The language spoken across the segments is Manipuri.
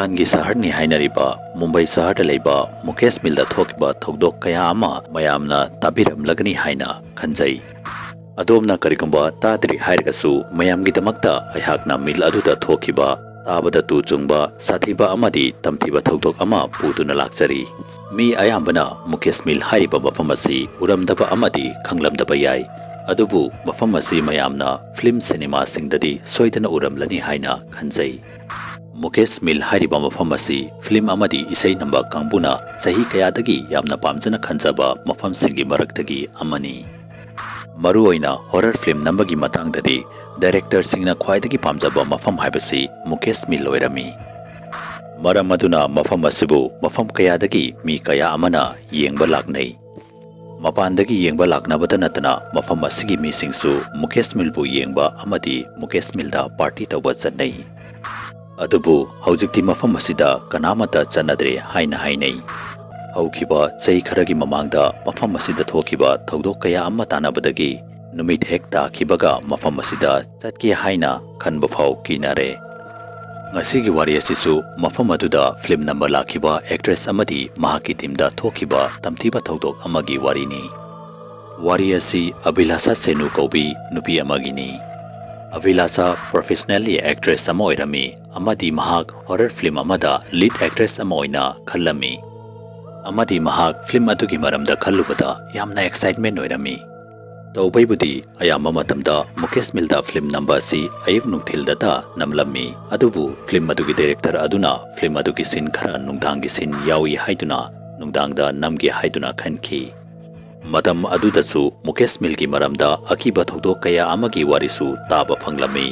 ꯏꯔꯥꯟꯒꯤ ꯁꯍꯔꯅꯤ ꯍꯥꯏꯅꯔꯤꯕ ꯃꯨꯝꯕꯥꯏ ꯁꯍꯔꯗ ꯂꯩꯕ ꯃꯨꯀꯦꯁ ꯃꯤꯜꯗ ꯊꯣꯛꯈꯤꯕ ꯊꯧꯗꯣꯛ ꯀꯌꯥ ꯑꯃ ꯃꯌꯥꯝꯅ ꯇꯥꯕꯤꯔꯝꯂꯒꯅꯤ ꯍꯥꯏꯅ ꯈꯟꯖꯩ꯫ ꯑꯗꯣꯝꯅ ꯀꯔꯤꯒꯨꯝꯕ ꯇꯥꯗ꯭ꯔꯤ ꯍꯥꯏꯔꯒꯁꯨ ꯃꯌꯥꯝꯒꯤꯗꯃꯛꯇ ꯑꯩꯍꯥꯛꯅ ꯃꯤꯜ ꯑꯗꯨꯗ ꯊꯣꯛꯈꯤꯕ ꯇꯥꯕꯗ ꯇꯨ ꯆꯨꯡꯕ ꯁꯥꯊꯤꯕ ꯑꯃꯗꯤ ꯇꯝꯊꯤꯕ ꯊꯧꯗꯣꯛ ꯑꯃ ꯄꯨꯗꯨꯅ ꯂꯥꯛꯆꯔꯤ꯫ ꯃꯤ ꯑꯌꯥꯝꯕꯅ ꯃꯨꯀꯦꯁ ꯃꯤꯜ ꯍꯥꯏꯔꯤꯕ ꯃꯐꯝ ꯑꯁꯤ ꯎꯔꯝꯗꯕ ꯑꯃꯗꯤ ꯈꯪꯂꯝꯗꯕ ꯌꯥꯏ꯫ ꯑꯗꯨꯕꯨ ꯃꯐꯝ ꯑꯁꯤ ꯃꯌꯥꯝꯅ ꯐꯤल्म ꯁꯤꯅꯦꯃꯥꯁꯤꯡꯗꯗꯤ ꯁꯣꯏꯗꯅ ꯎꯔꯝꯂꯅꯤ ꯍꯥꯏꯅ ꯈꯟꯖꯩ꯫ ꯃꯨꯀꯦꯁ ꯃꯤꯜ ꯍꯥꯏꯔꯤꯕ ꯃꯐꯝ ꯑꯁꯤ ꯐꯤल्म ꯑꯃꯗꯤ ꯏꯁꯩ ꯅꯝꯕ ꯀꯥꯡꯕꯨꯅ ꯆꯍꯤ ꯀꯌꯥꯗꯒꯤ ꯌꯥꯝꯅ ꯄꯥꯝꯖꯅ ꯈꯟꯖꯕ ꯃꯐꯝꯁꯤꯡꯒꯤ ꯃꯔꯛꯇꯒꯤ ꯑꯃꯅꯤ꯫ ꯃꯔꯨꯑꯣꯏꯅ ꯍꯣꯔꯔ ꯐꯤल्म ꯅꯝꯕꯒꯤ ꯃꯇꯥꯡꯗꯗꯤ ꯗꯥꯏꯔꯦꯛꯇꯔꯁꯤꯡꯅ ꯈ꯭ꯋꯥꯏꯗꯒꯤ ꯄꯥꯝꯖꯕ ꯃꯐꯝ ꯍꯥꯏꯕꯁꯤ ꯃꯨꯀꯦꯁ ꯃꯤꯜ ꯑꯣꯏꯔꯝꯃꯤ꯫ ꯃꯔꯝ ꯑꯗꯨꯅ ꯃꯐꯝ ꯑꯁꯤꯕꯨ ꯃꯐꯝ ꯀꯌꯥꯗꯒꯤ ꯃꯤ ꯀꯌꯥ ꯑꯃꯅ ꯌꯦꯡꯕ ꯂꯥꯛꯅꯩ꯫ ꯃꯄꯥꯟꯗꯒꯤ ꯌꯦꯡꯕ ꯂꯥꯛꯅꯕꯇ ꯅꯠꯇꯅ ꯃꯐꯝ ꯑꯁꯤꯒꯤ ꯃꯤꯁꯤꯡꯁꯨ ꯃꯨꯀꯦꯁ ꯃꯤꯜꯕꯨ ꯌꯦꯡꯕ ꯑꯃꯗꯤ ꯃꯨꯀꯦꯁ ꯃꯤꯜꯗ ꯄꯥꯔꯇꯤ ꯇꯧꯕ ꯆꯠꯅꯩ꯫ ꯑꯗꯨꯕꯨ ꯍꯧꯖꯤꯛꯇꯤ ꯃꯐꯝ ꯑꯁꯤꯗ ꯀꯅꯥꯃꯠꯇ ꯆꯠꯅꯗ꯭ꯔꯦ ꯍꯥꯏꯅ ꯍꯥꯏꯅꯩ꯫ ꯍꯧꯈꯤꯕ ꯆꯍꯤ ꯈꯔꯒꯤ ꯃꯃꯥꯡꯗ ꯃꯐꯝ ꯑꯁꯤꯗ ꯊꯣꯛꯈꯤꯕ ꯊꯧꯗꯣꯛ ꯀꯌꯥ ꯑꯃ ꯇꯥꯟꯅꯕꯗꯒꯤ ꯅꯨꯃꯤꯠ ꯍꯦꯛ ꯇꯥꯈꯤꯕꯒ ꯃꯐꯝ ꯑꯁꯤꯗ ꯆꯠꯀꯦ ꯍꯥꯏꯅ ꯈꯟꯕ ꯐꯥꯎ ꯀꯤꯅꯔꯦ꯫ ꯉꯁꯤꯒꯤ ꯋꯥꯔꯤ ꯑꯁꯤꯁꯨ ꯃꯐꯝ ꯑꯗꯨꯗ ꯐꯤल्म ꯅꯝꯕ ꯂꯥꯛꯈꯤꯕ ꯑꯦꯛꯇ꯭ꯔꯦꯁ ꯑꯃꯗꯤ ꯃꯍꯥꯛꯀꯤ ꯇꯤꯝꯗ ꯊꯣꯛꯈꯤꯕ ꯇꯝꯊꯤꯕ ꯊꯧꯗꯣꯛ ꯑꯃꯒꯤ ꯋꯥꯔꯤꯅꯤ꯫ ꯋꯥꯔꯤ ꯑꯁꯤ ꯑꯚꯤꯂꯥꯁꯥ ꯁꯦꯅꯨ ꯀꯧꯕꯤ ꯅꯨꯄꯤ ꯑꯃꯒꯤꯅꯤ꯫ ꯑꯚꯤꯂꯥꯁꯥ ꯄ꯭ꯔꯣꯐꯦꯁꯅꯦꯜꯂꯤ ꯑꯦꯛꯇ꯭ꯔꯦꯁ ꯑꯃ ꯑꯣꯏꯔꯝꯃꯤ ꯑꯃꯗꯤ ꯃꯍꯥꯛ ꯍꯣꯔꯔ ꯐꯤल्म ꯑꯃꯗ ꯂꯤꯗ ꯑꯦꯛꯇ꯭ꯔꯦꯁ ꯑꯃ ꯑꯣꯏꯅ ꯈꯜꯂꯝꯃꯤ ꯑꯃꯗꯤ ꯃꯍꯥꯛ ꯐꯤल्म ꯑꯗꯨꯒꯤ ꯃꯔꯝꯗ ꯈꯜꯂꯨꯕꯗ ꯌꯥꯝꯅ ꯑꯦꯛꯁꯥꯏꯠꯃꯦꯟ ꯑꯣꯏꯔꯝꯃꯤ꯫ ꯇꯧꯕꯩꯕꯨꯗꯤ ꯑꯌꯥꯝꯕ ꯃꯇꯝꯗ ꯃꯨꯀꯦꯁ ꯃꯤꯜꯗ ꯐꯤल्म ꯅꯝꯕ ꯑꯁꯤ ꯑꯌꯨꯛ ꯅꯨꯡꯊꯤꯜꯗꯇ ꯅꯝꯂꯝꯃꯤ꯫ ꯑꯗꯨꯕꯨ ꯐꯤल्म ꯑꯗꯨꯒꯤ ꯗꯥꯏꯔꯦꯛꯇꯔ ꯑꯗꯨꯅ ꯐꯤल्म ꯑꯗꯨꯒꯤ ꯁꯤꯟ ꯈꯔ ꯅꯨꯡꯗꯥꯡꯒꯤ ꯁꯤꯟ ꯌꯥꯎꯏ ꯍꯥꯏꯗꯨꯅ ꯅꯨꯡꯗꯥꯡꯗ ꯅꯝꯒꯦ ꯍꯥꯏꯗꯨꯅ ꯈꯟꯈꯤ꯫ ꯃꯇꯝ ꯑꯗꯨꯗꯁꯨ ꯃꯨꯀꯦꯁ ꯃꯤꯜꯒꯤ ꯃꯔꯝꯗ ꯑꯀꯤꯕ ꯊꯧꯗꯣꯛ ꯀꯌꯥ ꯑꯃꯒꯤ ꯋꯥꯔꯤꯁꯨ ꯇꯥꯕ ꯐꯪꯂꯝꯃꯤ꯫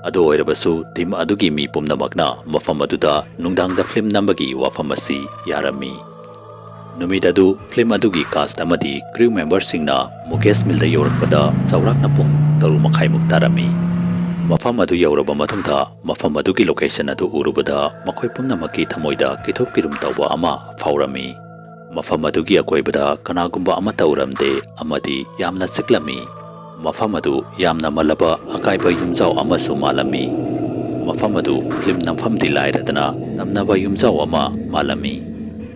ꯑꯗꯨ ꯑꯣꯏꯔꯕꯁꯨ ꯇꯤꯝ ꯑꯗꯨꯒꯤ ꯃꯤ ꯄꯨꯝꯅꯃꯛꯅ ꯃꯐꯝ ꯑꯗꯨꯗ ꯅꯨꯡꯗꯥꯡꯗ ꯐꯤल्म ꯅꯝꯕꯒꯤ ꯋꯥꯐꯝ ꯑꯁꯤ ꯌꯥꯔꯝꯃꯤ꯫ ꯅꯨꯃꯤꯠ ꯑꯗꯨ ꯐꯤल्म ꯑꯗꯨꯒꯤ ꯀꯥꯁꯠ ꯑꯃꯗꯤ ꯀ꯭ꯔꯨ ꯃꯦꯝꯕꯔꯁꯤꯡꯅ ꯃꯨꯀꯦꯁ ꯃꯤꯜꯗ ꯌꯧꯔꯛꯄꯗ ꯆꯥꯎꯔꯥꯛꯅ ꯄꯨꯡ 6:30 ꯇꯥꯔꯝꯃꯤ꯫ ꯃꯐꯝ ꯑꯗꯨ ꯌꯧꯔꯕ ꯃꯇꯨꯡꯗ ꯃꯐꯝ ꯑꯗꯨꯒꯤ ꯂꯣꯀꯦꯁꯟ ꯑꯗꯨ ꯎꯔꯨꯕꯗ ꯃꯈꯣꯏ ꯄꯨꯝꯅꯃꯛꯀꯤ ꯊꯃꯣꯏꯗ ꯀꯤꯊꯨꯞ ꯀꯤꯔꯨꯝ ꯇꯧꯕ ꯑꯃ ꯐꯥꯎꯔꯝꯃꯤ꯫ ꯃꯐꯝ ꯑꯗꯨꯒꯤ ꯑꯀꯣꯏꯕꯗ ꯀꯅꯥꯒꯨꯝꯕ ꯑꯃꯠꯇ ꯎꯔꯝꯗꯦ ꯑꯃꯗꯤ ꯌꯥꯝꯅ ꯆꯤꯛꯂꯝꯃꯤ꯫ ꯃꯐꯝ ꯑꯗꯨ ꯌꯥꯝꯅ ꯃꯜꯂꯕ ꯑꯀꯥꯏꯕ ꯌꯨꯝꯖꯥꯎ ꯑꯃꯁꯨ ꯃꯥꯜꯂꯝꯃꯤ꯫ ꯃꯐꯝ ꯑꯗꯨ ꯐꯤल्म ꯅꯝꯐꯝꯗꯤ ꯂꯥꯏꯔꯗꯅ ꯇꯝꯅꯕ ꯌꯨꯝꯖꯥꯎ ꯑꯃ ꯃꯥꯜꯂꯝꯃꯤ꯫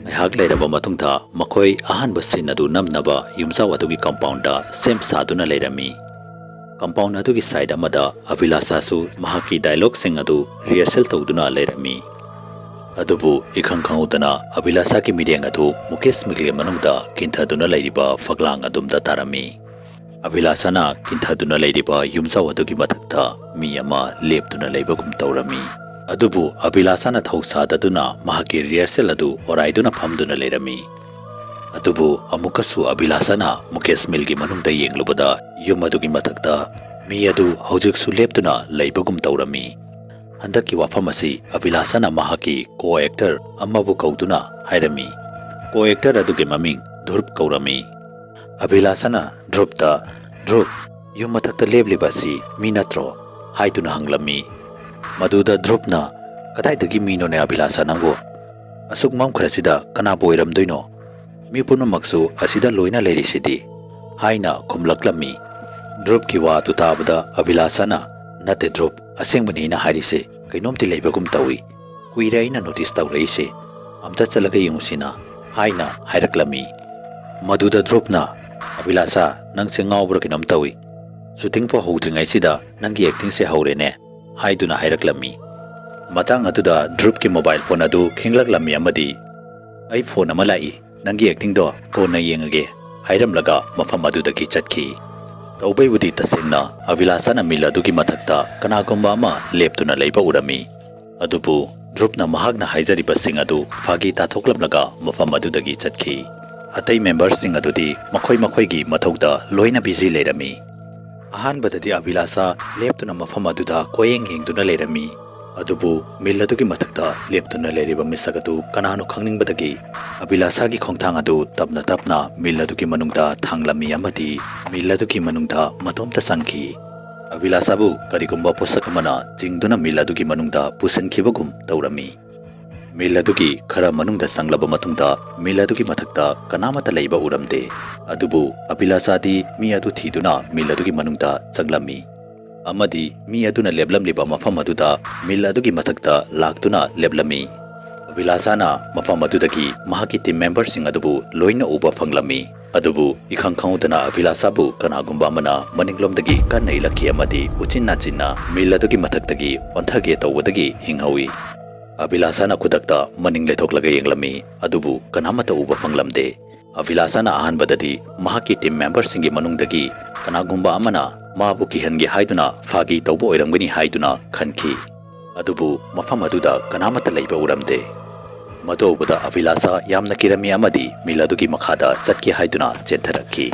ꯉꯥꯏꯍꯥꯛ ꯂꯩꯔꯕ ꯃꯇꯨꯡꯗ ꯃꯈꯣꯏ ꯑꯍꯥꯟꯕ ꯁꯤꯟ ꯑꯗꯨ ꯅꯝꯅꯕ ꯌꯨꯝꯖꯥꯎ ꯑꯗꯨꯒꯤ ꯀꯝꯄꯥꯎꯟꯗ ꯁꯦꯝ ꯁꯥꯗꯨꯅ ꯂꯩꯔꯝꯃꯤ꯫ ꯀꯝꯄꯥꯎꯟ ꯑꯗꯨꯒꯤ ꯁꯥꯏꯗ ꯑꯃꯗ ꯑꯚꯤꯂꯥꯁꯥꯁꯨ ꯃꯍꯥꯛꯀꯤ ꯗꯥꯏꯂꯣꯒꯁꯤꯡ ꯑꯗꯨ ꯔꯤꯍꯔꯁꯦꯜ ꯇꯧꯗꯨꯅ ꯂꯩꯔꯝꯃꯤ꯫ ꯑꯗꯨꯕꯨ ꯏꯈꯪ ꯈꯪꯍꯧꯗꯅ ꯑꯚꯤꯂꯥꯁꯥꯒꯤ ꯃꯤꯠꯌꯦꯡ ꯑꯗꯨ ꯃꯨꯀꯦꯁ ꯃꯤꯜꯒꯤ ꯃꯅꯨꯡꯗ ꯀꯤꯟꯊꯗꯨꯅ ꯂꯩꯔꯤꯕ ꯐꯛꯂꯥꯡ ꯑꯗꯨꯝꯗ ꯇꯥꯔꯝꯃꯤ꯫ ꯑꯚꯤꯂꯥꯁꯥꯅ ꯀꯤꯟꯊꯗꯨꯅ ꯂꯩꯔꯤꯕ ꯌꯨꯝꯖꯥꯎ ꯑꯗꯨꯒꯤ ꯃꯊꯛꯇ ꯃꯤ ꯑꯃ ꯂꯦꯞꯇꯨꯅ ꯂꯩꯕꯒꯨꯝ ꯇꯧꯔꯝꯃꯤ꯫ ꯑꯗꯨꯕꯨ ꯑꯚꯤꯂꯥꯁꯥꯅ ꯊꯧꯁꯥꯗꯗꯨꯅ ꯃꯍꯥꯛꯀꯤ ꯔꯤꯍꯔꯁꯦꯜ ꯑꯗꯨ ꯑꯣꯔꯥꯏꯗꯨꯅ ꯐꯝꯗꯨꯅ ꯂꯩꯔꯝꯃꯤ꯫ ꯑꯗꯨꯕꯨ ꯑꯃꯨꯛꯀꯁꯨ ꯑꯚꯤꯂꯥꯁꯥꯅ ꯃꯨꯀꯦꯁ ꯃꯤꯜꯒꯤ ꯃꯅꯨꯡꯗ ꯌꯦꯡꯂꯨꯕꯗ ꯌꯨꯝ ꯑꯗꯨꯒꯤ ꯃꯊꯛꯇ ꯃꯤ ꯑꯗꯨ ꯍꯧꯖꯤꯛꯁꯨ ꯂꯦꯞꯇꯨꯅ ꯂꯩꯕꯒꯨꯝ ꯇꯧꯔꯝꯃꯤ꯫ ꯍꯟꯗꯛꯀꯤ ꯋꯥꯐꯝ ꯑꯁꯤ ꯑꯚꯤꯂꯥꯁꯥꯅ ꯃꯍꯥꯛꯀꯤ ꯀꯣ-ꯑꯦꯛꯇꯔ ꯑꯃꯕꯨ ꯀꯧꯗꯨꯅ ꯍꯥꯏꯔꯝꯃꯤ꯫ ꯀꯣ-ꯑꯦꯛꯇꯔ ꯑꯗꯨꯒꯤ ꯃꯃꯤꯡ ꯙ꯭ꯔꯨꯞ ꯀꯧꯔꯝꯃꯤ꯫ ꯑꯚꯤꯂꯥꯁꯥꯅ ꯙ꯭ꯔꯨꯞꯇ "ꯙ꯭ꯔꯨꯞ, ꯌꯨꯝ ꯃꯊꯛꯇ ꯂꯦꯞꯂꯤꯕ ꯑꯁꯤ ꯃꯤ ꯅꯠꯇ꯭ꯔꯣ?" ꯍꯥꯏꯗꯨꯅ ꯍꯪꯂꯝꯃꯤ꯫ ꯃꯗꯨꯗ ꯙ꯭ꯔꯨꯞꯅ "ꯀꯗꯥꯏꯗꯒꯤ ꯃꯤꯅꯣꯅꯦ ꯑꯚꯤꯂꯥꯁꯥ ꯅꯪꯕꯨ? ꯑꯁꯨꯛ ꯃꯝꯈ꯭ꯔꯁꯤꯗ ꯀꯅꯥꯕꯨ ꯑꯣꯏꯔꯝꯗꯣꯏꯅꯣ? ꯃꯤ ꯄꯨꯝꯅꯃꯛꯁꯨ ꯑꯁꯤꯗ ꯂꯣꯏꯅ ꯂꯩꯔꯤꯁꯤꯗꯤ" ꯍꯥꯏꯅ ꯈꯨꯝꯂꯛꯂꯝꯃꯤ꯫ ꯙ꯭ꯔꯨꯞꯀꯤ ꯋꯥ ꯑꯗꯨ ꯇꯥꯕꯗ ꯑꯚꯤꯂꯥꯁꯥꯅ "ꯅꯠꯇꯦ ꯙ꯭ꯔꯨꯞ, ꯑꯁꯦꯡꯕꯅꯤ ꯑꯩꯅ ꯍꯥꯏꯔꯤꯁꯦ, ꯀꯩꯅꯣꯝꯗꯤ ꯂꯩꯕꯒꯨꯝ ꯇꯧꯏ꯫ ꯀꯨꯏꯔꯦ ꯑꯩꯅ ꯅꯣꯇꯤꯁ ꯇꯧꯔꯛꯏꯁꯦ, ꯑꯝꯇ ꯆꯠꯂꯒ ꯌꯦꯡꯉꯨꯁꯤꯅ" ꯍꯥꯏꯅ ꯍꯥꯏꯔꯛꯂꯝꯃꯤ꯫ ꯃꯗꯨꯗ ꯙ꯭ꯔꯨꯞꯅ "ꯑꯚꯤꯂꯥꯁꯥ, ꯅꯪꯁꯦ ꯉꯥꯎꯕ꯭ꯔꯥ ꯀꯩꯅꯣꯝ ꯇꯧꯏ. ꯁꯨꯇꯤꯡꯐꯥꯎ ꯍꯧꯗ꯭ꯔꯤꯉꯩꯁꯤꯗ ꯅꯪꯒꯤ ꯑꯦꯛꯇꯤꯡꯁꯦ ꯍꯧꯔꯦꯅꯦ" ꯍꯥꯏꯗꯨꯅ ꯍꯥꯏꯔꯛꯂꯝꯃꯤ꯫ ꯃꯇꯥꯡ ꯑꯗꯨꯗ ꯙ꯭ꯔꯨꯞꯀꯤ ꯃꯣꯕꯥꯏꯜ ꯐꯣꯟ ꯑꯗꯨ ꯈꯤꯡꯂꯛꯂꯝꯃꯤ ꯑꯃꯗꯤ "ꯑꯩ ꯐꯣꯟ ꯑꯃ ꯂꯥꯛꯏ, ꯅꯪꯒꯤ ꯑꯦꯛꯇꯤꯡꯗꯣ ꯀꯣꯟꯅ ꯌꯦꯡꯉꯒꯦ" ꯍꯥꯏꯔꯝꯂꯒ ꯃꯐꯝ ꯑꯗꯨꯗꯒꯤ ꯆꯠꯈꯤ꯫ ꯇꯧꯕꯩꯕꯨꯗꯤ ꯇꯁꯦꯡꯅ ꯑꯚꯤꯂꯥꯁꯥꯅ ꯃꯤꯜ ꯑꯗꯨꯒꯤ ꯃꯊꯛꯇ ꯀꯅꯥꯒꯨꯝꯕ ꯑꯃ ꯂꯦꯞꯇꯨꯅ ꯂꯩꯕ ꯎꯔꯝꯃꯤ꯫ ꯑꯗꯨꯕꯨ ꯙ꯭ꯔꯨꯞꯅ ꯃꯍꯥꯛꯅ ꯍꯥꯏꯖꯔꯤꯕꯁꯤꯡ ꯑꯗꯨ ꯐꯥꯒꯤ ꯇꯥꯊꯣꯛꯂꯝꯂꯒ ꯃꯐꯝ ꯑꯗꯨꯗꯒꯤ ꯆꯠꯈꯤ꯫ ꯑꯇꯩ ꯃꯦꯝꯕꯔꯁꯤꯡ ꯑꯗꯨꯗꯤ ꯃꯈꯣꯏ ꯃꯈꯣꯏꯒꯤ ꯃꯊꯧꯗ ꯂꯣꯏꯅ ꯕꯤꯖꯤ ꯂꯩꯔꯝꯃꯤ꯫ ꯑꯍꯥꯟꯕꯗꯗꯤ ꯑꯚꯤꯂꯥꯁꯥ ꯂꯦꯞꯇꯨꯅ ꯃꯐꯝ ꯑꯗꯨꯗ ꯀꯣꯏꯌꯦꯡ ꯌꯦꯡꯗꯨꯅ ꯂꯩꯔꯝꯃꯤ꯫ ꯑꯗꯨꯕꯨ ꯃꯤꯜ ꯑꯗꯨꯒꯤ ꯃꯊꯛꯇ ꯂꯦꯞꯇꯨꯅ ꯂꯩꯔꯤꯕ ꯃꯤꯁꯛ ꯑꯗꯨ ꯀꯅꯥꯅꯣ ꯈꯪꯅꯤꯡꯕꯗꯒꯤ ꯑꯚꯤꯂꯥꯁꯥꯒꯤ ꯈꯣꯡꯊꯥꯡ ꯑꯗꯨ ꯇꯞꯅ ꯇꯞꯅ ꯃꯤꯜ ꯑꯗꯨꯒꯤ ꯃꯅꯨꯡꯗ ꯊꯥꯡꯂꯝꯃꯤ ꯑꯃꯗꯤ ꯃꯤꯜ ꯑꯗꯨꯒꯤ ꯃꯅꯨꯡꯗ ꯃꯇꯣꯝꯇ ꯆꯪꯈꯤ꯫ ꯑꯚꯤꯂꯥꯁꯥꯕꯨ ꯀꯔꯤꯒꯨꯝꯕ ꯄꯣꯠꯁꯛ ꯑꯃꯅ ꯆꯤꯡꯗꯨꯅ ꯃꯤꯜ ꯑꯗꯨꯒꯤ ꯃꯅꯨꯡꯗ ꯄꯨꯁꯤꯟꯈꯤꯕꯒꯨꯝ ꯇꯧꯔꯝꯃꯤ꯫ ꯃꯤꯜ ꯑꯗꯨꯒꯤ ꯈꯔ ꯃꯅꯨꯡꯗ ꯆꯪꯂꯕ ꯃꯇꯨꯡꯗ ꯃꯤꯜ ꯑꯗꯨꯒꯤ ꯃꯊꯛꯇ ꯀꯅꯥꯃꯠꯇ ꯂꯩꯕ ꯎꯔꯝꯗꯦ꯫ ꯑꯗꯨꯕꯨ ꯑꯚꯤꯂꯥꯁꯥꯗꯤ ꯃꯤ ꯑꯗꯨ ꯊꯤꯗꯨꯅ ꯃꯤꯜ ꯑꯗꯨꯒꯤ ꯃꯅꯨꯡꯗ ꯆꯪꯂꯝꯃꯤ ꯑꯃꯗꯤ ꯃꯤ ꯑꯗꯨꯅ ꯂꯦꯞꯂꯝꯂꯤꯕ ꯃꯐꯝ ꯑꯗꯨꯗ ꯃꯤꯜ ꯑꯗꯨꯒꯤ ꯃꯊꯛꯇ ꯂꯥꯛꯇꯨꯅ ꯂꯦꯞꯂꯝꯃꯤ꯫ ꯑꯕꯤꯂꯥꯁꯥꯅ ꯃꯐꯝ ꯑꯗꯨꯗꯒꯤ ꯃꯍꯥꯛꯀꯤ ꯇꯤꯝ ꯃꯦꯝꯕꯔꯁꯤꯡ ꯑꯗꯨꯕꯨ ꯂꯣꯏꯅ ꯎꯕ ꯐꯪꯂꯝꯃꯤ꯫ ꯑꯗꯨꯕꯨ ꯏꯈꯪ ꯈꯪꯍꯧꯗꯅ ꯑꯕꯤꯂꯥꯁꯥꯕꯨ ꯀꯅꯥꯒꯨꯝꯕ ꯑꯃꯅ ꯃꯅꯤꯡꯂꯣꯝꯗꯒꯤ ꯀꯟꯅ ꯏꯜꯂꯛꯈꯤ ꯑꯃꯗꯤ ꯎꯆꯤꯟ ꯅꯥꯆꯤꯟꯅ ꯃꯤꯜ ꯑꯗꯨꯒꯤ ꯃꯊꯛꯇꯒꯤ ꯑꯣꯟꯊꯒꯦ ꯇꯧꯕꯗꯒꯤ ꯍꯤꯡꯍꯧꯏ꯫ ꯑꯕꯤꯂꯥꯁꯥꯅ ꯈꯨꯗꯛꯇ ꯃꯅꯤꯡ ꯂꯩꯊꯣꯛꯂꯒ ꯌꯦꯡꯂꯝꯃꯤ ꯑꯗꯨꯕꯨ ꯀꯅꯥꯃꯠꯇ ꯎꯕ ꯐꯪꯂꯝꯗꯦ꯫ ꯑꯕꯤꯂꯥꯁꯥꯅ ꯑꯍꯥꯟꯕꯗꯗꯤ ꯃꯍꯥꯛꯀꯤ ꯇꯤꯝ ꯃꯦꯝꯕꯔꯁꯤꯡꯒꯤ ꯃꯅꯨꯡꯗꯒꯤ ꯀꯅꯥꯒꯨꯝꯕ ꯑꯃꯅ ꯃꯥꯕꯨ ꯀꯤꯍꯟꯒꯦ ꯍꯥꯏꯗꯨꯅ ꯐꯥꯒꯤ ꯇꯧꯕ ꯑꯣꯏꯔꯝꯒꯅꯤ ꯍꯥꯏꯗꯨꯅ ꯈꯟꯈꯤ꯫ ꯑꯗꯨꯕꯨ ꯃꯐꯝ ꯑꯗꯨꯗ ꯀꯅꯥꯃꯠꯇ ꯂꯩꯕ ꯎꯔꯝꯗꯦ꯫ ꯃꯗꯨ ꯎꯕꯗ ꯑꯕꯤꯂꯥꯁꯥ ꯌꯥꯝꯅ ꯀꯤꯔꯝꯃꯤ ꯑꯃꯗꯤ ꯃꯤꯜ ꯑꯗꯨꯒꯤ ꯃꯈꯥꯗ ꯆꯠꯀꯦ ꯍꯥꯏꯗꯨꯅ ꯆꯦꯟꯊꯔꯛꯈꯤ꯫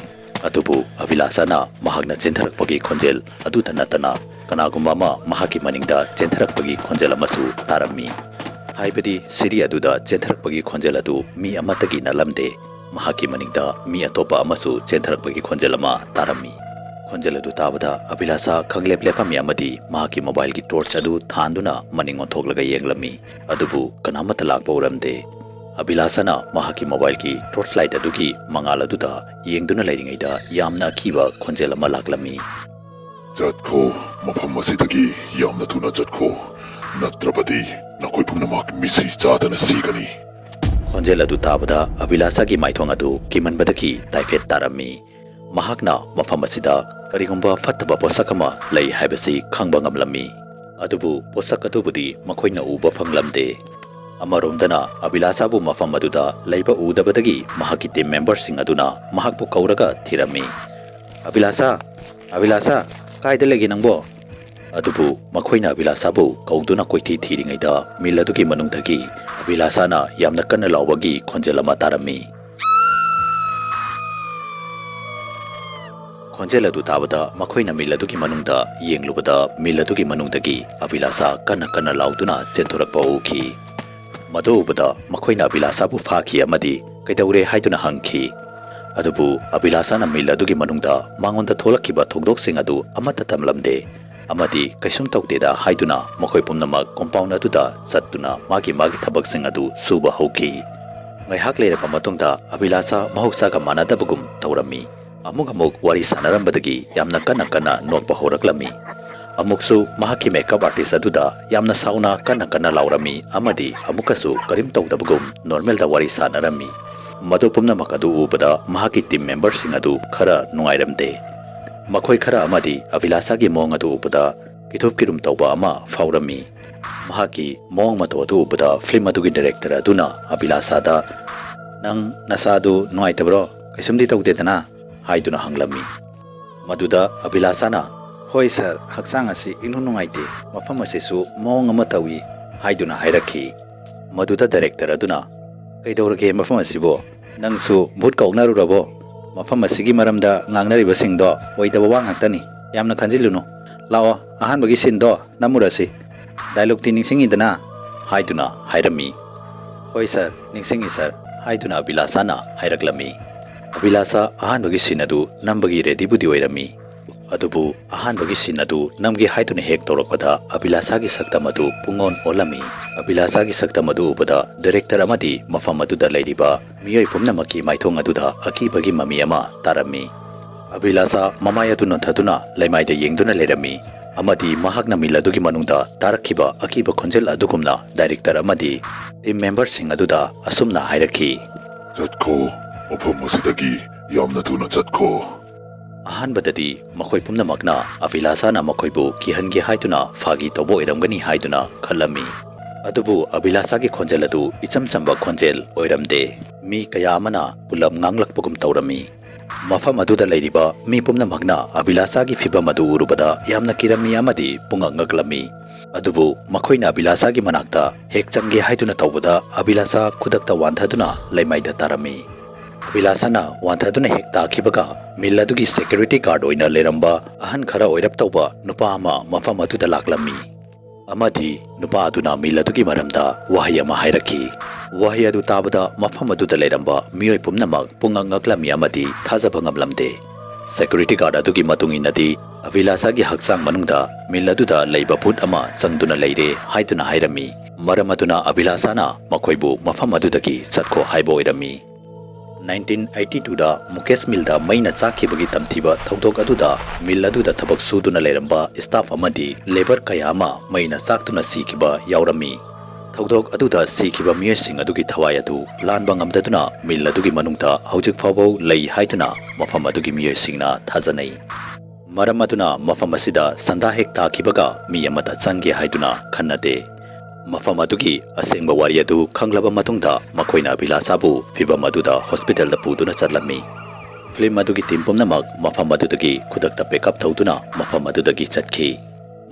ꯑꯗꯨꯕꯨ ꯑꯕꯤꯂꯥꯁꯥꯅ ꯃꯍꯥꯛꯅ ꯆꯦꯟꯊꯔꯛꯄꯒꯤ ꯈꯣꯟꯖꯦꯜ ꯑꯗꯨꯇ ꯅꯠꯇꯅ ꯀꯅꯥꯒꯨꯝꯕ ꯑꯃ ꯃꯍꯥꯛꯀꯤ ꯃꯅꯤꯡꯗ ꯆꯦꯟꯊꯔꯛꯄꯒꯤ ꯈꯣꯟꯖꯦꯜ ꯑꯃꯁꯨ ꯇꯥꯔꯝꯃꯤ꯫ ꯍꯥꯏꯕꯗꯤ ꯁꯤꯔꯤ ꯑꯗꯨꯗ ꯆꯦꯟꯊꯔꯛꯄꯒꯤ ꯈꯣꯟꯖꯦꯜ ꯑꯗꯨ ꯃꯤ ꯑꯃꯠꯇꯒꯤ ꯅꯠꯂꯝꯗꯦ꯫ ꯃꯍꯥꯛꯀꯤ ꯃꯅꯤꯡꯗ ꯃꯤ ꯑꯇꯣꯞꯄ ꯑꯃꯁꯨ ꯆꯦꯟꯊꯔꯛꯄꯒꯤ ꯈꯣꯟꯖꯦꯜ ꯑꯃ ꯇꯥꯔꯝꯃꯤ꯫ ꯈꯣꯟꯖꯦꯜ ꯑꯗꯨ ꯇꯥꯕꯗ ꯑꯕꯤꯂꯥꯁꯥ ꯈꯪꯂꯦꯞ ꯂꯦꯞꯄꯝꯃꯤ ꯑꯃꯗꯤ ꯃꯍꯥꯛꯀꯤ ꯃꯣꯕꯥꯏꯜꯒꯤ ꯇꯣꯔꯆ ꯑꯗꯨ ꯊꯥꯟꯗꯨꯅ ꯃꯅꯤꯡ ꯑꯣꯟꯊꯣꯛꯂꯒ ꯌꯦꯡꯂꯝꯃꯤ꯫ ꯑꯗꯨꯕꯨ ꯀꯅꯥꯃꯠꯇ ꯂꯥꯛꯄ ꯎꯔꯝꯗꯦ꯫ ꯑꯕꯤꯂꯥꯁꯥꯅ ꯃꯍꯥꯛꯀꯤ ꯃꯣꯕꯥꯏꯜꯒꯤ ꯇꯣꯔꯆ ꯂꯥꯏꯠ ꯑꯗꯨꯒꯤ ꯃꯉꯥꯜ ꯑꯗꯨꯗ ꯌꯦꯡꯗꯨꯅ ꯂꯩꯔꯤꯉꯩꯗ ꯌꯥꯝꯅ ꯑꯀꯤꯕ ꯈꯣꯟꯖꯦꯜ ꯑꯃ ꯂꯥꯛꯂꯝꯃꯤ꯫ ꯆꯠꯈꯣ, ꯃꯐꯝ ꯑꯁꯤꯗꯒꯤ ꯌꯥꯝꯅ ꯊꯨꯅ ꯆꯠꯈꯣ, ꯅꯠꯇ꯭ꯔꯕꯗꯤ ꯅꯈꯣꯏ ꯄꯨꯝꯅꯃꯛ ꯃꯤꯁꯤ ꯆꯥꯗꯅ ꯁꯤꯒꯅꯤ꯫ ꯈꯣꯟꯖꯦꯜ ꯑꯗꯨ ꯇꯥꯕꯗ ꯑꯕꯤꯂꯥꯁꯥꯒꯤ ꯃꯥꯏꯊꯣꯡ ꯑꯗꯨ ꯀꯤꯃꯟꯕꯗꯒꯤ ꯇꯥꯏꯐꯦꯠ ꯇꯥꯔꯝꯃꯤ꯫ ꯃꯍꯥꯛꯅ ꯃꯐꯝ ꯑꯁꯤꯗ ꯀꯔꯤꯒꯨꯝꯕ ꯐꯠꯇꯕ ꯄꯣꯠꯁꯛ ꯑꯃ ꯂꯩ ꯍꯥꯏꯕꯁꯤ ꯈꯪꯕ ꯉꯝꯂꯝꯃꯤ꯫ ꯑꯗꯨꯕꯨ ꯄꯣꯠꯁꯛ ꯑꯗꯨꯕꯨꯗꯤ ꯃꯈꯣꯏꯅ ꯎꯕ ꯐꯪꯂꯝꯗꯦ꯫ ꯑꯃꯔꯣꯝꯗꯅ ꯑꯕꯤꯂꯥꯁꯥꯕꯨ ꯃꯐꯝ ꯑꯗꯨꯗ ꯂꯩꯕ ꯎꯗꯕꯗꯒꯤ ꯃꯍꯥꯛꯀꯤ ꯇꯤꯝ ꯃꯦꯝꯕꯔꯁꯤꯡ ꯑꯗꯨꯅ ꯃꯍꯥꯛꯄꯨ ꯀꯧꯔꯒ ꯊꯤꯔꯝꯃꯤ꯫ ꯑꯕꯤꯂꯥꯁꯥ, ꯑꯕꯤꯂꯥꯁꯥ, ꯀꯥꯏꯗ ꯂꯩꯒꯦ ꯅꯪꯕꯣ? ꯑꯗꯨꯕꯨ ꯃꯈꯣꯏꯅ ꯑꯕꯤꯂꯥꯁꯥꯕꯨ ꯀꯧꯗꯨꯅ ꯀꯣꯏꯊꯤ ꯊꯤꯔꯤꯉꯩꯗ ꯃꯤꯜ ꯑꯗꯨꯒꯤ ꯃꯅꯨꯡꯗꯒꯤ ꯑꯕꯤꯂꯥꯁꯥꯅ ꯌꯥꯝꯅ ꯀꯟꯅ ꯂꯥꯎꯕꯒꯤ ꯈꯣꯟꯖꯦꯜ ꯑꯃ ꯇꯥꯔꯝꯃꯤ꯫ ꯈꯣꯟꯖꯦꯜ ꯑꯗꯨ ꯇꯥꯕꯗ ꯃꯈꯣꯏꯅ ꯃꯤꯜ ꯑꯗꯨꯒꯤ ꯃꯅꯨꯡꯗ ꯌꯦꯡꯂꯨꯕꯗ ꯃꯤꯜ ꯑꯗꯨꯒꯤ ꯃꯅꯨꯡꯗꯒꯤ ꯑꯕꯤꯂꯥꯁꯥ ꯀꯟꯅ ꯀꯟꯅ ꯂꯥꯎꯗꯨꯅ ꯆꯦꯟꯊꯣꯔꯛꯄ ꯎꯈꯤ꯫ ꯃꯗꯨ ꯎꯕꯗ ꯃꯈꯣꯏꯅ ꯑꯕꯤꯂꯥꯁꯥꯕꯨ ꯐꯥꯈꯤ ꯑꯃꯗꯤ ꯀꯩꯗꯧꯔꯦ ꯍꯥꯏꯗꯨꯅ ꯍꯪꯈꯤ꯫ ꯑꯗꯨꯕꯨ ꯑꯕꯤꯂꯥꯁꯥꯅ ꯃꯤꯜ ꯑꯗꯨꯒꯤ ꯃꯅꯨꯡꯗ ꯃꯉꯣꯟꯗ ꯊꯣꯛꯂꯛꯈꯤꯕ ꯊꯧꯗꯣꯛꯁꯤꯡ ꯑꯗꯨ ꯑꯃꯠꯇ ꯇꯝꯂꯝꯗꯦ ꯑꯃꯗꯤ ꯀꯩꯁꯨꯝ ꯇꯧꯗꯦꯗ ꯍꯥꯏꯗꯨꯅ ꯃꯈꯣꯏ ꯄꯨꯝꯅꯃꯛ ꯀꯣꯝꯄꯥꯎꯟ ꯑꯗꯨꯗ ꯆꯠꯇꯨꯅ ꯃꯥꯒꯤ ꯊꯕꯛꯁꯤꯡ ꯑꯗꯨ ꯁꯨꯕ ꯍꯧꯈꯤ꯫ ꯉꯥꯏꯍꯥꯛ ꯂꯩꯔꯕ ꯃꯇꯨꯡꯗ ꯑꯕꯤꯂꯥꯁꯥ ꯃꯍꯧꯁꯥꯒ ꯃꯥꯟꯅꯗꯕꯒꯨꯝ ꯇꯧꯔꯝꯃꯤ꯫ ꯑꯃꯨꯛ ꯋꯥꯔꯤ ꯁꯥꯟꯅꯔꯝꯕꯗꯒꯤ ꯌꯥꯝꯅ ꯀꯟꯅ ꯅꯣꯛꯄ ꯍꯧꯔꯛꯂꯝꯃꯤ꯫ ꯑꯃꯨꯛꯁꯨ ꯃꯍꯥꯛꯀꯤ ꯃꯦꯀꯞ ꯑꯥꯔꯇꯤꯁ ꯑꯗꯨꯗ ꯌꯥꯝꯅ ꯁꯥꯎꯅ ꯀꯟꯅ ꯂꯥꯎꯔꯝꯃꯤ ꯑꯃꯗꯤ ꯑꯃꯨꯛꯀꯁꯨ ꯀꯔꯤꯝ ꯇꯧꯗꯕꯒꯨꯝ ꯅꯣꯔꯃꯦꯜꯗ ꯋꯥꯔꯤ ꯁꯥꯟꯅꯔꯝꯃꯤ꯫ ꯃꯗꯨ ꯄꯨꯝꯅꯃꯛ ꯑꯗꯨ ꯎꯕꯗ ꯃꯍꯥꯛꯀꯤ ꯇꯤꯝ ꯃꯦꯝꯕꯔꯁꯤꯡ ꯑꯗꯨ ꯈꯔ ꯅꯨꯡꯉꯥꯏꯔꯝꯗꯦ꯫ ꯃꯈꯣꯏ ꯈꯔ ꯑꯃꯗꯤ ꯑꯕꯤꯂꯥꯁꯥꯒꯤ ꯃꯑꯣꯡ ꯑꯗꯨ ꯎꯕꯗ ꯀꯤꯊꯨꯞ ꯀꯤꯔꯨꯝ ꯇꯧꯕ ꯑꯃ ꯐꯥꯎꯔꯝꯃꯤ꯫ ꯃꯍꯥꯛꯀꯤ ꯃꯑꯣꯡ ꯃꯇꯧ ꯑꯗꯨ ꯎꯕꯗ ꯐꯤल्म ꯑꯗꯨꯒꯤ ꯗꯥꯏꯔꯦꯛꯇꯔ ꯑꯗꯨꯅ ꯑꯕꯤꯂꯥꯁꯥꯗ "ꯅꯪ ꯅꯁꯥꯗꯨ ꯅꯨꯡꯉꯥꯏꯇꯕ꯭ꯔꯣ? ꯀꯩꯁꯨꯝꯗꯤ ꯇꯧꯗꯦꯗꯅ?" ꯍꯥꯏꯗꯨꯅ ꯍꯪꯂꯝꯃꯤ꯫ ꯃꯗꯨꯗ ꯑꯕꯤꯂꯥꯁꯥꯅ "ꯍꯣꯏ ꯁꯔ, ꯍꯛꯆꯥꯡ ꯑꯁꯤ ꯏꯅꯨꯡ ꯅꯨꯡꯉꯥꯏꯇꯦ, ꯃꯐꯝ ꯑꯁꯤꯁꯨ ꯃꯑꯣꯡ ꯑꯃ ꯇꯧꯏ" ꯍꯥꯏꯗꯨꯅ ꯍꯥꯏꯔꯛꯈꯤ꯫ ꯃꯗꯨꯗ ꯗꯥꯏꯔꯦꯛꯇꯔ ꯑꯗꯨꯅ "ꯀꯩꯗꯧꯔꯒꯦ ꯃꯐꯝ ꯑꯁꯤꯕꯣ? ꯅꯪꯁꯨ ꯚꯨꯠ ꯀꯧꯅꯔꯨꯔꯕꯣ? ꯃꯐꯝ ꯑꯁꯤꯒꯤ ꯃꯔꯝꯗ ꯉꯥꯡꯅꯔꯤꯕꯁꯤꯡꯗꯣ ꯑꯣꯏꯗꯕ ꯋꯥ ꯉꯥꯛꯇꯅꯤ, ꯌꯥꯝꯅ ꯈꯟꯖꯤꯜꯂꯨꯅꯨ, ꯂꯥꯛꯑꯣ ꯑꯍꯥꯟꯕꯒꯤ ꯁꯤꯟꯗꯣ ꯅꯝꯃꯨꯔꯁꯤ, ꯗꯥꯏꯂꯣꯛꯇꯤ ꯅꯤꯡꯁꯤꯡꯉꯤꯗꯅ" ꯍꯥꯏꯗꯨꯅ ꯍꯥꯏꯔꯝꯃꯤ꯫ "ꯍꯣꯏ ꯁꯔ, ꯅꯤꯡꯁꯤꯡꯉꯤ ꯁꯔ" ꯍꯥꯏꯗꯨꯅ ꯑꯕꯤꯂꯥꯁꯥꯅ ꯍꯥꯏꯔꯛꯂꯝꯃꯤ꯫ ꯑꯕꯤꯂꯥꯁꯥ ꯑꯍꯥꯟꯕꯒꯤ ꯁꯤꯟ ꯑꯗꯨ ꯅꯝꯕꯒꯤ ꯔꯦꯗꯤꯕꯨꯗꯤ ꯑꯣꯏꯔꯝꯃꯤ꯫ ꯑꯗꯨꯕꯨ ꯑꯍꯥꯟꯕꯒꯤ ꯁꯤꯟ ꯑꯗꯨ ꯅꯝꯒꯦ ꯍꯥꯏꯗꯨꯅ ꯍꯦꯛ ꯇꯧꯔꯛꯄꯗ ꯑꯕꯤꯂꯥꯁꯥꯒꯤ ꯁꯛꯇꯝ ꯑꯗꯨ ꯄꯨꯡꯑꯣꯟ ꯑꯣꯜꯂꯝꯃꯤ꯫ ꯑꯕꯤꯂꯥꯁꯥꯒꯤ ꯁꯛꯇꯝ ꯑꯗꯨ ꯎꯕꯗ ꯗꯥꯏꯔꯦꯛꯇꯔ ꯑꯃꯗꯤ ꯃꯐꯝ ꯑꯗꯨꯗ ꯂꯩꯔꯤꯕ ꯃꯤꯑꯣꯏ ꯄꯨꯝꯅꯃꯛꯀꯤ ꯃꯥꯏꯊꯣꯡ ꯑꯗꯨꯗ ꯑꯀꯤꯕꯒꯤ ꯃꯃꯤ ꯑꯃ ꯇꯥꯔꯝꯃꯤ꯫ ꯑꯕꯤꯂꯥꯁꯥ ꯃꯃꯥꯏ ꯑꯗꯨ ꯅꯣꯟꯊꯗꯨꯅ ꯂꯩꯃꯥꯏꯗ ꯌꯦꯡꯗꯨꯅ ꯂꯩꯔꯝꯃꯤ ꯑꯃꯗꯤ ꯃꯍꯥꯛꯅ ꯃꯤꯜ ꯑꯗꯨꯒꯤ ꯃꯅꯨꯡꯗ ꯇꯥꯔꯛꯈꯤꯕ ꯑꯀꯤꯕ ꯈꯣꯟꯖꯦꯜ ꯑꯗꯨꯒꯨꯝꯅ ꯗꯥꯏꯔꯦꯛꯇꯔ ꯑꯃꯗꯤ ꯇꯤꯝ ꯃꯦꯝꯕꯔꯁꯤꯡ ꯑꯗꯨꯗ ꯑꯁꯨꯝꯅ ꯍꯥꯏꯔꯛꯈꯤ꯫ "ꯆꯠꯈꯣ, ꯃꯐꯝ ꯑꯁꯤꯗꯒꯤ ꯌꯥꯝꯅ ꯊꯨꯅ ꯆꯠꯈꯣ." ꯑꯍꯥꯟꯕꯗꯗꯤ ꯃꯈꯣꯏ ꯄꯨꯝꯅꯃꯛꯅ ꯑꯕꯤꯂꯥꯁꯥꯅ ꯃꯈꯣꯏꯕꯨ ꯀꯤꯍꯟꯒꯦ ꯍꯥꯏꯗꯨꯅ ꯐꯥꯒꯤ ꯇꯧꯕ ꯑꯣꯏꯔꯝꯒꯅꯤ ꯍꯥꯏꯗꯨꯅ ꯈꯜꯂꯝꯃꯤ꯫ ꯑꯗꯨꯕꯨ ꯑꯕꯤꯂꯥꯁꯥꯒꯤ ꯈꯣꯟꯖꯦꯜ ꯑꯗꯨ ꯏꯆꯝ ꯆꯝꯕ ꯈꯣꯟꯖꯦꯜ ꯑꯣꯏꯔꯝꯗꯦ꯫ ꯃꯤ ꯀꯌꯥ ꯑꯃꯅ ꯄꯨꯜꯂꯞ ꯉꯥꯡꯂꯛꯄꯒꯨꯝ ꯇꯧꯔꯝꯃꯤ꯫ ꯃꯐꯝ ꯑꯗꯨꯗ ꯂꯩꯔꯤꯕ ꯃꯤ ꯄꯨꯝꯅꯃꯛꯅ ꯑꯕꯤꯂꯥꯁꯥꯒꯤ ꯐꯤꯚꯝ ꯑꯗꯨ ꯎꯔꯨꯕꯗ ꯌꯥꯝꯅ ꯀꯤꯔꯝꯃꯤ ꯑꯃꯗꯤ ꯄꯨꯡꯉꯛ ꯉꯛꯂꯝꯃꯤ꯫ ꯑꯗꯨꯕꯨ ꯃꯈꯣꯏꯅ ꯑꯕꯤꯂꯥꯁꯥꯒꯤ ꯃꯅꯥꯛꯇ ꯍꯦꯛ ꯆꯪꯒꯦ ꯍꯥꯏꯗꯨꯅ ꯇꯧꯕꯗ ꯑꯕꯤꯂꯥꯁꯥ ꯈꯨꯗꯛꯇ ꯋꯥꯟꯊꯗꯨꯅ ꯂꯩꯃꯥꯏꯗ ꯇꯥꯔꯝꯃꯤ꯫ ꯑꯕꯤꯂꯥꯁꯥꯅ ꯋꯥꯟꯊꯗꯨꯅ ꯍꯦꯛ ꯇꯥꯈꯤꯕꯒ ꯃꯤꯜ ꯑꯗꯨꯒꯤ ꯁꯦꯀ꯭ꯌꯨꯔꯤꯇꯤ ꯒꯥꯔꯗ ꯑꯣꯏꯅ ꯂꯩꯔꯝꯕ ꯑꯍꯟ ꯈꯔ ꯑꯣꯏꯔꯞ ꯇꯧꯕ ꯅꯨꯄꯥ ꯑꯃ ꯃꯐꯝ ꯑꯗꯨꯗ ꯂꯥꯛꯂꯝꯃꯤ꯫ ꯑꯃꯗꯤ ꯅꯨꯄꯥ ꯑꯗꯨꯅ ꯃꯤꯜ ꯑꯗꯨꯒꯤ ꯃꯔꯝꯗ ꯋꯥꯍꯩ ꯑꯃ ꯍꯥꯏꯔꯛꯈꯤ꯫ ꯋꯥꯍꯩ ꯑꯗꯨ ꯇꯥꯕꯗ ꯃꯐꯝ ꯑꯗꯨꯗ ꯂꯩꯔꯝꯕ ꯃꯤꯑꯣꯏ ꯄꯨꯝꯅꯃꯛ ꯄꯨꯡꯉꯛ ꯉꯛꯂꯝꯃꯤ ꯑꯃꯗꯤ ꯊꯥꯖꯕ ꯉꯝꯂꯝꯗꯦ꯫ ꯁꯦꯀ꯭ꯌꯨꯔꯤꯇꯤ ꯒꯥꯔꯗ ꯑꯗꯨꯒꯤ ꯃꯇꯨꯡ ꯏꯟꯅꯗꯤ ꯑꯕꯤꯂꯥꯁꯥꯒꯤ ꯍꯛꯆꯥꯡ ꯃꯅꯨꯡꯗ ꯃꯤꯜ ꯑꯗꯨꯗ ꯂꯩꯕ ꯚꯨꯠ ꯑꯃ ꯆꯪꯗꯨꯅ ꯂꯩꯔꯦ ꯍꯥꯏꯗꯨꯅ ꯍꯥꯏꯔꯝꯃꯤ꯫ ꯃꯔꯝ ꯑꯗꯨꯅ ꯑꯕꯤꯂꯥꯁꯥꯅ ꯃꯈꯣꯏꯕꯨ ꯃꯐꯝ ꯑꯗꯨꯗꯒꯤ ꯆꯠꯈꯣ ꯍꯥꯏꯕ ꯑꯣꯏꯔꯝꯃꯤ꯫ 1982ꯗ ꯃꯨꯀꯦꯁ ꯃꯤꯜꯗ ꯃꯩꯅ ꯆꯥꯛꯈꯤꯕꯒꯤ ꯇꯝꯊꯤꯕ ꯊꯧꯗꯣꯛ ꯑꯗꯨꯗ ꯃꯤꯜ ꯑꯗꯨꯗ ꯊꯕꯛ ꯁꯨꯗꯨꯅ ꯂꯩꯔꯝꯕ ꯁ꯭ꯇꯥꯐ ꯑꯃꯗꯤ ꯂꯦꯕꯔ ꯀꯌꯥ ꯑꯃ ꯃꯩꯅ ꯆꯥꯛꯇꯨꯅ ꯁꯤꯈꯤꯕ ꯌꯥꯎꯔꯝꯃꯤ꯫ ꯊꯧꯗꯣꯛ ꯑꯗꯨꯗ ꯁꯤꯈꯤꯕ ꯃꯤꯑꯣꯏꯁꯤꯡ ꯑꯗꯨꯒꯤ ꯊꯋꯥꯏ ꯑꯗꯨ ꯂꯥꯟꯕ ꯉꯝꯗꯗꯨꯅ ꯃꯤꯜ ꯑꯗꯨꯒꯤ ꯃꯅꯨꯡꯗ ꯍꯧꯖꯤꯛ ꯐꯥꯎꯕ ꯂꯩ ꯍꯥꯏꯗꯨꯅ ꯃꯐꯝ ꯑꯗꯨꯒꯤ ꯃꯤꯑꯣꯏꯁꯤꯡꯅ ꯊꯥꯖꯅꯩ꯫ ꯃꯔꯝ ꯑꯗꯨꯅ ꯃꯐꯝ ꯑꯁꯤꯗ ꯁꯟꯗꯥ ꯍꯦꯛ ꯇꯥꯈꯤꯕꯒ ꯃꯤ ꯑꯃꯠꯇ ꯆꯪꯒꯦ ꯍꯥꯏꯗꯨꯅ ꯈꯟꯅꯗꯦ꯫ ꯃꯐꯝ ꯑꯗꯨꯒꯤ ꯑꯁꯦꯡꯕ ꯋꯥꯔꯤ ꯑꯗꯨ ꯈꯪꯂꯕ ꯃꯇꯨꯡꯗ ꯃꯈꯣꯏꯅ ꯑꯚꯤꯂꯥꯁꯥꯕꯨ ꯐꯤꯚꯝ ꯑꯗꯨꯗ ꯍꯣꯁꯄꯤꯇꯥꯜꯗ ꯄꯨꯗꯨꯅ ꯆꯠꯂꯝꯃꯤ꯫ ꯐꯤल्म ꯑꯗꯨꯒꯤ ꯇꯤꯝ ꯄꯨꯝꯅꯃꯛ ꯃꯐꯝ ꯑꯗꯨꯗꯒꯤ ꯈꯨꯗꯛꯇ ꯄꯦꯀꯑꯞ ꯇꯧꯗꯨꯅ ꯃꯐꯝ ꯑꯗꯨꯗꯒꯤ ꯆꯠꯈꯤ꯫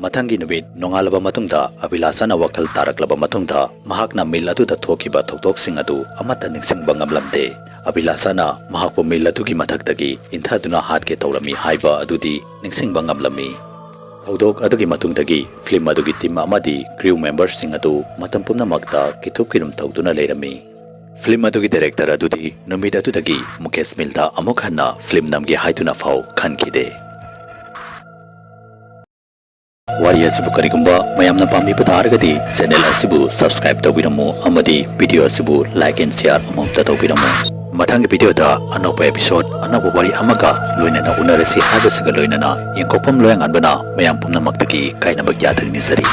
ꯃꯊꯪꯒꯤ ꯅꯨꯃꯤꯠ ꯅꯣꯡꯉꯥꯜꯂꯕ ꯃꯇꯨꯡꯗ ꯑꯚꯤꯂꯥꯁꯥꯅ ꯋꯥꯈꯜ ꯇꯥꯔꯛꯂꯕ ꯃꯇꯨꯡꯗ ꯃꯍꯥꯛꯅ ꯃꯤꯜ ꯑꯗꯨꯗ ꯊꯣꯛꯈꯤꯕ ꯊꯧꯗꯣꯛꯁꯤꯡ ꯑꯗꯨ ꯑꯃꯠꯇ ꯅꯤꯡꯁꯤꯡꯕ ꯉꯝꯂꯝꯗꯦ꯫ ꯑꯚꯤꯂꯥꯁꯥꯅ ꯃꯍꯥꯛꯄꯨ ꯃꯤꯜ ꯑꯗꯨꯒꯤ ꯃꯊꯛꯇꯒꯤ ꯏꯟꯊꯗꯨꯅ ꯍꯥꯠꯀꯦ ꯇꯧꯔꯝꯃꯤ ꯍꯥꯏꯕ ꯑꯗꯨꯗꯤ ꯅꯤꯡꯁꯤꯡꯕ ꯉꯝꯂꯝꯃꯤ꯫ ꯊꯧꯗꯣꯛ ꯑꯗꯨꯒꯤ ꯃꯇꯨꯡꯗꯒꯤ ꯐꯤल्म ꯑꯗꯨꯒꯤ ꯇꯤꯝ ꯑꯃꯗꯤ ꯀ꯭ꯔꯤꯎ ꯃꯦꯝꯕꯔꯁꯤꯡ ꯑꯗꯨ ꯃꯇꯝ ꯄꯨꯝꯅꯃꯛꯇ ꯀꯤꯊꯨꯞ ꯀꯤꯔꯨꯝ ꯇꯧꯗꯨꯅ ꯂꯩꯔꯝꯃꯤ꯫ ꯐꯤल्म ꯑꯗꯨꯒꯤ ꯗꯥꯏꯔꯦꯛꯇꯔ ꯑꯗꯨꯗꯤ ꯅꯨꯃꯤꯠ ꯑꯗꯨꯗꯒꯤ ꯃꯨꯀꯦꯁ ꯃꯤꯜꯗ ꯑꯃꯨꯛ ꯍꯟꯅ ꯐꯤल्म ꯅꯝꯒꯦ ꯍꯥꯏꯗꯨꯅ ꯐꯥꯎ ꯈꯟꯈꯤꯗꯦ꯫ ꯋꯥꯔꯤ ꯑꯁꯤꯕꯨ ꯀꯔꯤꯒꯨꯝꯕ ꯃꯌꯥꯝꯅ ꯄꯥꯝꯕꯤꯕ ꯇꯥꯔꯒꯗꯤ ꯆꯦꯅꯦꯜ ꯑꯁꯤꯕꯨ ꯁꯕꯁꯀ꯭राꯏꯕ ꯇꯧꯕꯤꯔꯝꯃꯨ ꯑꯃꯗꯤ ꯚꯤꯗꯤꯑꯣ ꯑꯁꯤꯕꯨ ꯂꯥꯏꯛ ꯑꯦꯟ ꯁꯦꯌꯔ ꯑꯃꯨꯛꯇ ꯇꯧꯕꯤꯔꯝꯃꯨ꯫ ꯃꯊꯪꯒꯤ ꯚꯤꯗꯤꯑꯣꯗ ꯑꯅꯧꯕ ꯑꯦꯄꯤꯁꯣꯗ ꯑꯅꯧꯕ ꯋꯥꯔꯤ ꯑꯃꯒ ꯂꯣꯏꯅꯅ ꯎꯅꯔꯁꯤ ꯍꯥꯏꯕꯁꯤꯒ ꯂꯣꯏꯅꯅ ꯌꯦꯡꯀꯣꯛꯐꯝ ꯂꯣꯌꯥꯉꯥꯟꯕꯅ ꯃꯌꯥꯝ ꯄꯨꯝꯅꯃꯛꯇꯒꯤ ꯀꯥꯏꯅꯕ ꯌꯥꯊꯪ ꯅꯤꯖꯔꯤ꯫